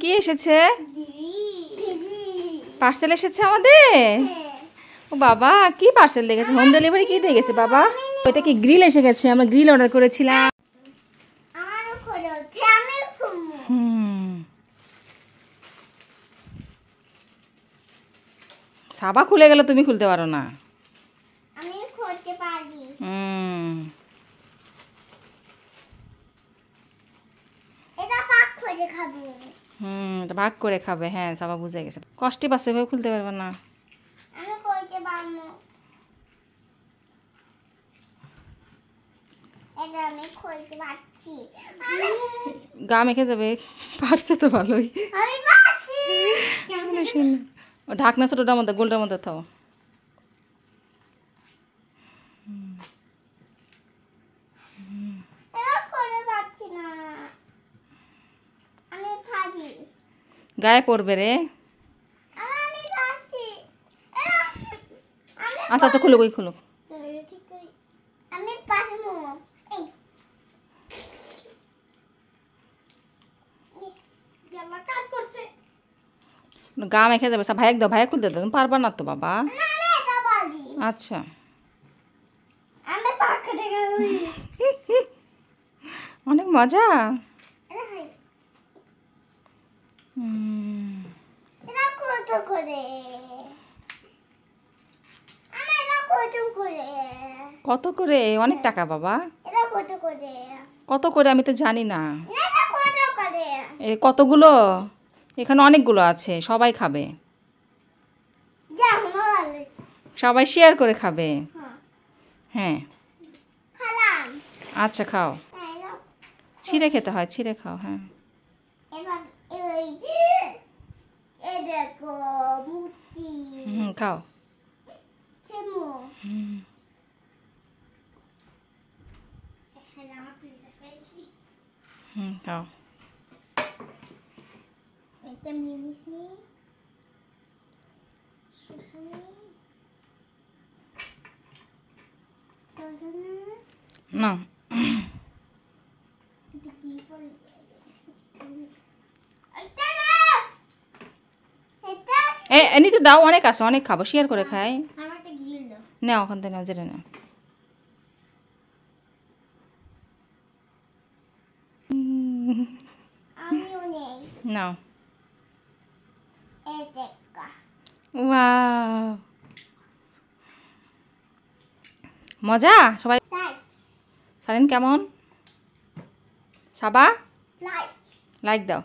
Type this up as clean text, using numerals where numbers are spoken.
কি এসেছে? পার্সেল এসেছে আমাদের। ও বাবা, কি পার্সেল দেখেছে? হোম ডেলিভারি কি দেখেছে বাবা? ওইটা কি গ্রিল এসে গেছে? আমরা গ্রিল অর্ডার করেছিলাম। সাবা খুলে গেল, তুমি খুলতে পারো না। আমি খুলতে পারি। এটা ভাগ করে খাবে। এটা ভাগ করে খাবে। হ্যাঁ, সাবা বুঝে গেছে। কষ্টে পাচ্ছে, ভাবে খুলতে পারবে না। আমি খুলতে পারবো। এটা আমি খুলতে পারছি। গা মেখে যাবে। পারছে তো ভালোই। আমি পারছি। ও ঢাকনা ছোটটার মধ্যে, গোলটার মধ্যে থাও। এটা খুলতে পারছি না। আমি পারি। গায়ে পড়বে রে। আমি পারছি। আচ্ছা আচ্ছা, খুলো, খুলো। আমি পারবো। এই জামা কাট করছে। গা মেখে যাবে। ভাইয়া দাও, ভাইয়া খুলতে দাও। তুমি পারবা না তো বাবা। না আমি এটা পারি। আচ্ছা, আমি পাকড়ে গেছি। অনেক মজা। এটা কত করে? আমি এটা কত করে? কত করে? অনেক টাকা বাবা। এটা কত করে? কত করে আমি তো জানি না। এটা কত করে? কতগুলো? এখানে অনেকগুলো আছে, সবাই খাবে। যেমন সবাই শেয়ার করে খাবে। হ্যাঁ, খালাম। আচ্ছা খাও। ছিঁড়ে খেতে হয়, ছিঁড়ে খাও। হ্যাঁ, এবার এই দেখো মুটি। খাও। চেমু। খাও। এটা মিনিসনি সুসনি না, এটা কি বলে? এমনিতে দাও, অনেক আছে, অনেক খাবো, শেয়ার করে খাই। আমার একটা গ্রিল দাও। নাও, ওখান থেকে নাও, যেটা নাও। আমিও নেই। নাও। এই দেখা। ওয়াও, মজা। সবাই লাইক। সারেন কেমন? সাবা লাইক। লাইক দাও।